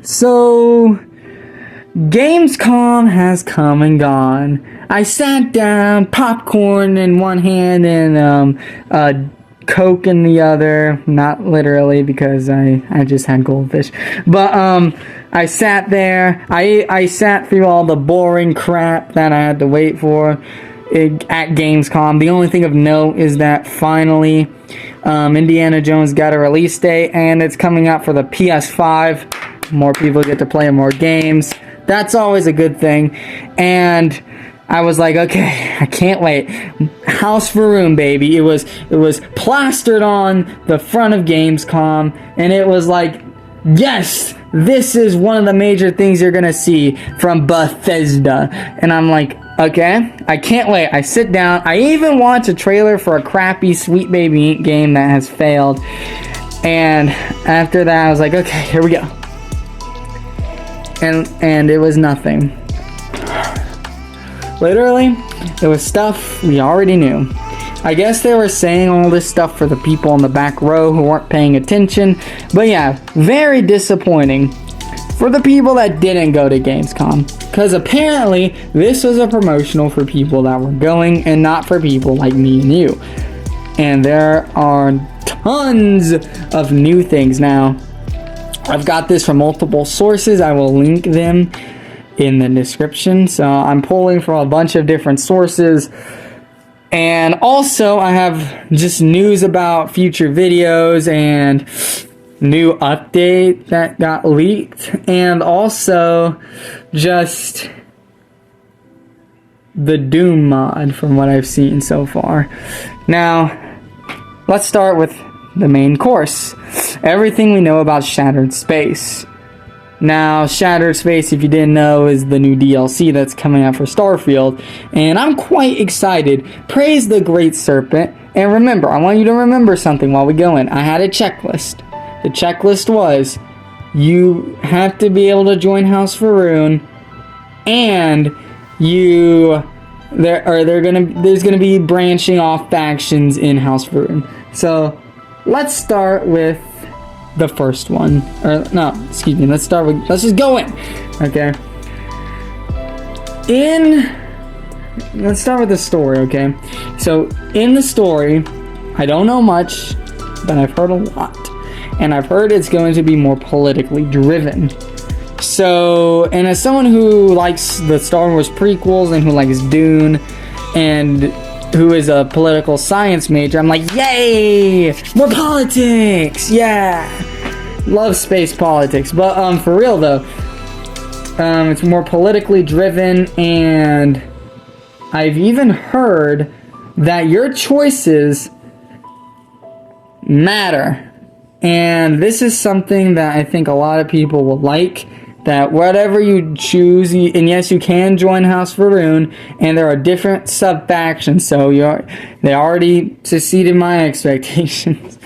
So, Gamescom has come and gone. I sat down, popcorn in one hand and Coke in the other. Not literally, because I just had goldfish. But I sat there. I sat through all the boring crap that I had to wait for at Gamescom. The only thing of note is that finally Indiana Jones got a release date, and it's coming out for the PS5. More people get to play more games. That's always a good thing. And I was like, okay, I can't wait. House for Room, baby. It was plastered on the front of Gamescom, and it was like, yes, this is one of the major things you're gonna see from Bethesda. And I'm like, okay, I can't wait. I sit down. I even watched a trailer for a crappy Sweet Baby Inc. game that has failed. And after that, I was like, okay, here we go. And it was nothing. Literally, it was stuff we already knew. I guess they were saying all this stuff for the people in the back row who weren't paying attention. But yeah, very disappointing for the people that didn't go to Gamescom. Because apparently, this was a promotional for people that were going and not for people like me and you. And there are tons of new things now. I've got this from multiple sources. I will link them in the description. So I'm pulling from a bunch of different sources. And also I have just news about future videos and new update that got leaked. And also just the Doom mod from what I've seen so far. Now, let's start with the main course. Everything we know about Shattered Space. Now, Shattered Space, if you didn't know, is the new DLC that's coming out for Starfield, and I'm quite excited. Praise the Great Serpent, and remember, I want you to remember something while we go in. I had a checklist. The checklist was, you have to be able to join House Faroon, and there's gonna be branching off factions in House Faroon. So, let's start with the first one. Let's just go in. Okay. Let's start with the story, okay? So, in the story, I don't know much, but I've heard a lot. And I've heard it's going to be more politically driven. So, and as someone who likes the Star Wars prequels and who likes Dune, and who is a political science major, I'm like, yay! More politics! Yeah! Love space politics. But for real though, it's more politically driven, and I've even heard that your choices matter. And this is something that I think a lot of people will like. That whatever you choose, and yes, you can join House Faroon, and there are different sub-factions, so they already succeeded my expectations.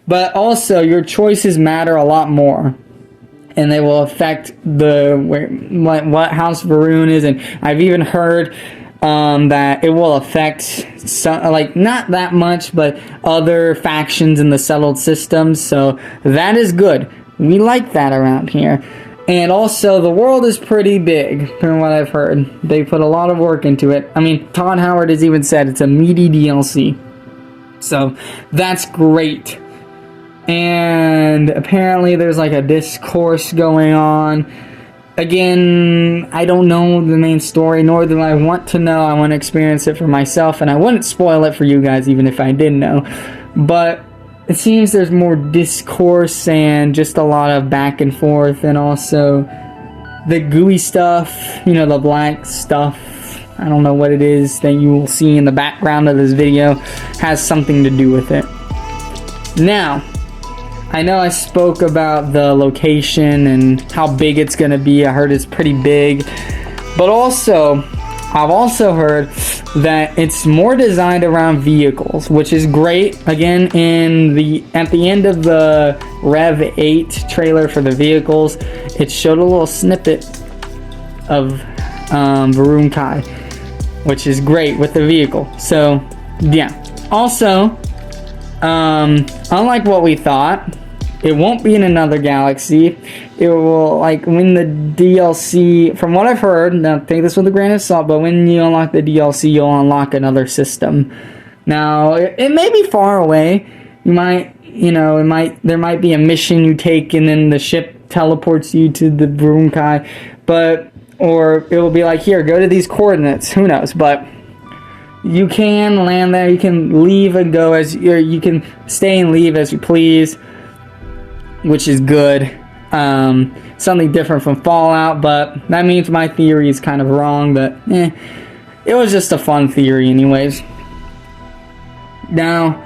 But also, your choices matter a lot more, and they will affect what House Faroon is, and I've even heard that it will affect some, like, not that much, but other factions in the settled systems, so that is good. We like that around here. And also, the world is pretty big, from what I've heard. They put a lot of work into it. I mean, Todd Howard has even said it's a meaty DLC. So, that's great. And apparently there's like a discourse going on. Again, I don't know the main story, nor do I want to know. I want to experience it for myself, and I wouldn't spoil it for you guys even if I did know. But it seems there's more discourse and just a lot of back and forth, and also the gooey stuff, the black stuff, I don't know what it is that you will see in the background of this video, has something to do with it. Now, I know I spoke about the location and how big it's going to be. I heard it's pretty big, but also I've also heard that it's more designed around vehicles, which is great. Again, at the end of the Rev 8 trailer for the vehicles, it showed a little snippet of Varun Kai, which is great with the vehicle. So, yeah. Also, unlike what we thought, It won't be in another galaxy. It will, like, when the DLC, from what I've heard, now take this with a grain of salt, but when you unlock the DLC, you'll unlock another system. Now, it may be far away. You might, there might be a mission you take and then the ship teleports you to the Brunkai, or it will be like, here, go to these coordinates. Who knows? But you can land there. You can leave and go or you can stay and leave as you please, which is good. Something different from Fallout, but that means my theory is kind of wrong, but it was just a fun theory anyways. Now,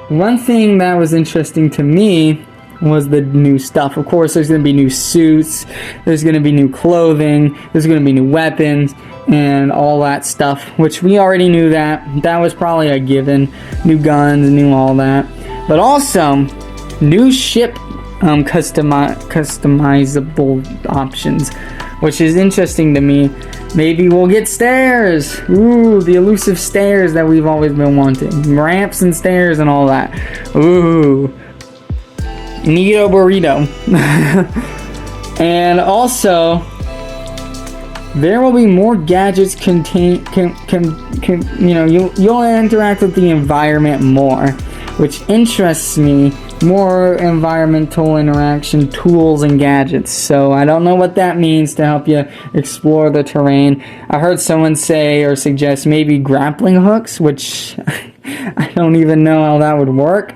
one thing that was interesting to me was the new stuff. Of course, there's going to be new suits, there's going to be new clothing, there's going to be new weapons, and all that stuff, which we already knew that. That was probably a given. New guns, new all that. But also, new ship customizable options, which is interesting to me. Maybe we'll get stairs. Ooh, the elusive stairs that we've always been wanting. Ramps and stairs and all that. Ooh. Neato burrito. And also, there will be more gadgets you'll interact with the environment more, which interests me. More environmental interaction tools and gadgets. So I don't know what that means to help you explore the terrain. I heard someone say or suggest maybe grappling hooks, which I don't even know how that would work.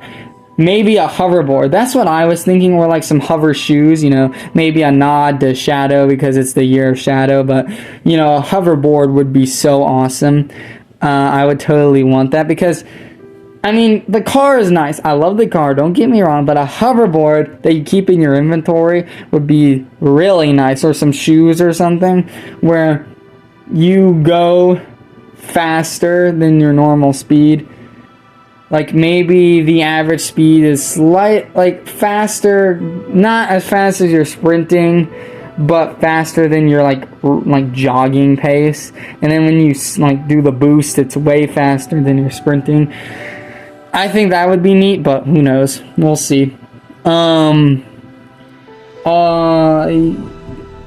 Maybe a hoverboard. That's what I was thinking, or like some hover shoes, maybe a nod to Shadow because it's the year of Shadow, but a hoverboard would be so awesome. I would totally want that because the car is nice. I love the car, don't get me wrong, but a hoverboard that you keep in your inventory would be really nice, or some shoes or something where you go faster than your normal speed. Like maybe the average speed is faster, not as fast as you're sprinting, but faster than your like jogging pace. And then when you do the boost, it's way faster than your sprinting. I think that would be neat, but who knows? We'll see.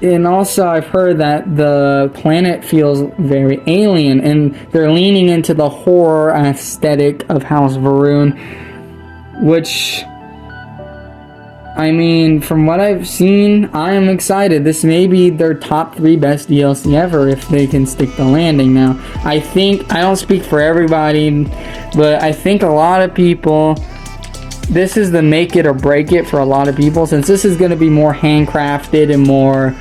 And also I've heard that the planet feels very alien, and they're leaning into the horror aesthetic of House Varun, which, from what I've seen, I am excited. This may be their top 3 best DLC ever if they can stick the landing. Now, I don't speak for everybody, but I think a lot of people, this is the make it or break it for a lot of people, since this is going to be more handcrafted and more,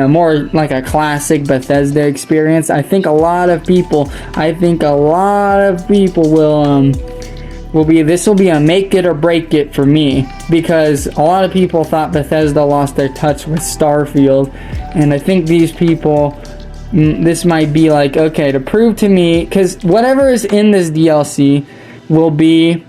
more like a classic Bethesda experience. I think a lot of people this will be a make it or break it for me, because a lot of people thought Bethesda lost their touch with Starfield, and I think these people, this might be like, okay, to prove to me, because whatever is in this DLC will be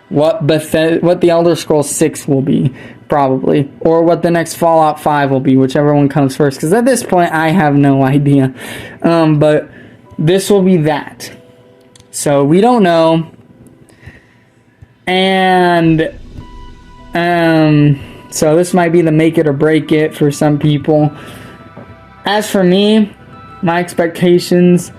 what the Elder Scrolls 6 will be, probably, or what the next Fallout 5 will be, whichever one comes first, because at this point I have no idea. But this will be that. So we don't know. And so this might be the make it or break it for some people. As for me, my expectations,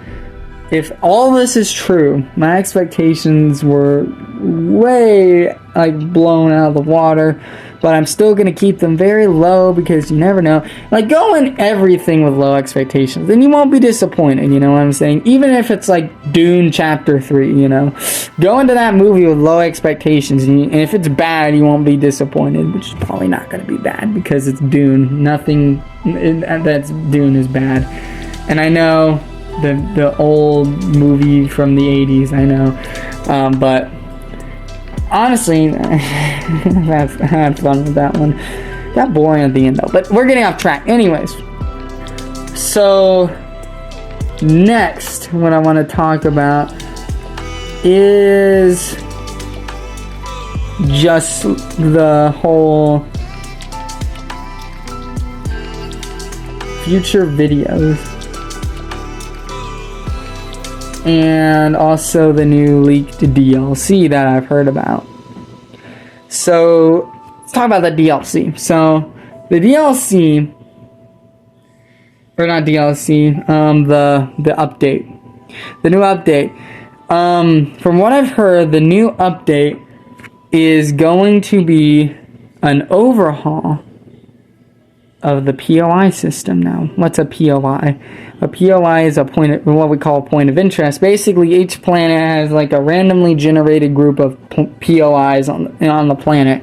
if all this is true, my expectations were way blown out of the water, but I'm still going to keep them very low, because you never know. Go in everything with low expectations, and you won't be disappointed, you know what I'm saying? Even if it's Dune Chapter 3, Go into that movie with low expectations, and if it's bad, you won't be disappointed, which is probably not going to be bad, because it's Dune. Nothing that's Dune is bad. And I know the old movie from the 80s, I know, but honestly, I had fun with that one. Got boring at the end though, but we're getting off track. Anyways, so next, what I want to talk about is just the whole future videos. and also the new leaked DLC that I've heard about. So let's talk about the DLC. So the DLC, or not DLC, the update, the new update. From what I've heard, the new update is going to be an overhaul of the POI system now. What's a POI? A POI is what we call a point of interest. Basically, each planet has like a randomly generated group of POIs on the planet,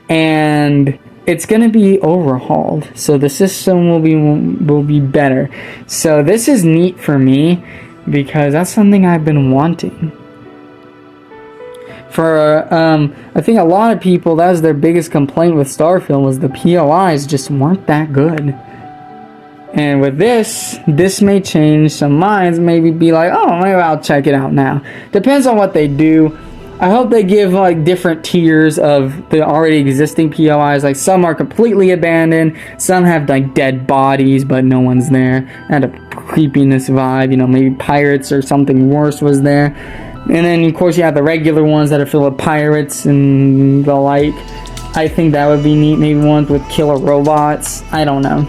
and it's going to be overhauled. So the system will be better. So this is neat for me because that's something I've been wanting. For I think a lot of people, that was their biggest complaint with Starfield, was the POIs just weren't that good. And with this may change some minds. Maybe be like, oh, maybe I'll check it out now. Depends on what they do. I hope they give like different tiers of the already existing POIs. Like some are completely abandoned, some have like dead bodies but no one's there. Had a creepiness vibe, you know, maybe pirates or something worse was there. And then of course you have the regular ones that are filled with pirates and the like. I think that would be neat. Maybe ones with killer robots. I don't know.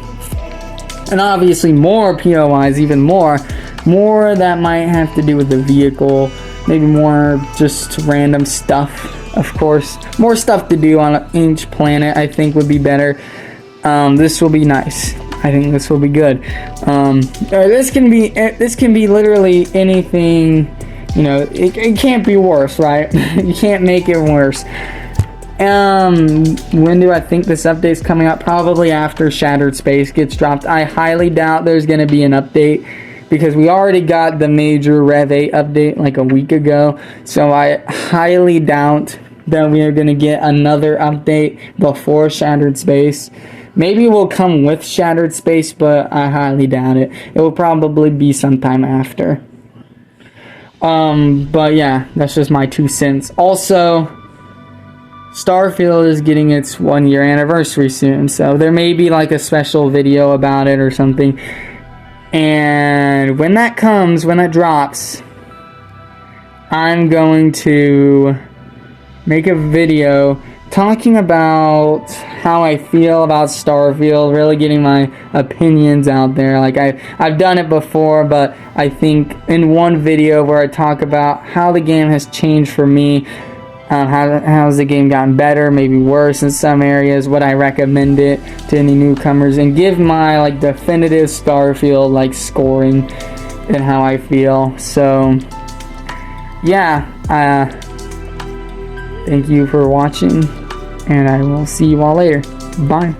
And obviously more POIs, even more that might have to do with the vehicle. Maybe more just random stuff, of course. More stuff to do on each planet, I think, would be better. This will be nice. I think this will be good. This can be literally anything. You know, it can't be worse, right? You can't make it worse. When do I think this update's coming out? Probably after Shattered Space gets dropped. I highly doubt there's going to be an update, because we already got the major Rev 8 update like a week ago. So I highly doubt that we are going to get another update before Shattered Space. Maybe it will come with Shattered Space, but I highly doubt it. It will probably be sometime after. But yeah, that's just my 2 cents. Also, Starfield is getting its 1-year anniversary soon, so there may be like a special video about it or something. And when that drops, I'm going to make a video talking about how I feel about Starfield, really getting my opinions out there. Like I've done it before, but I think in one video where I talk about how the game has changed for me, how's the game gotten better, maybe worse in some areas, would I recommend it to any newcomers, and give my like definitive Starfield like scoring and how I feel. So yeah, thank you for watching, and I will see you all later. Bye.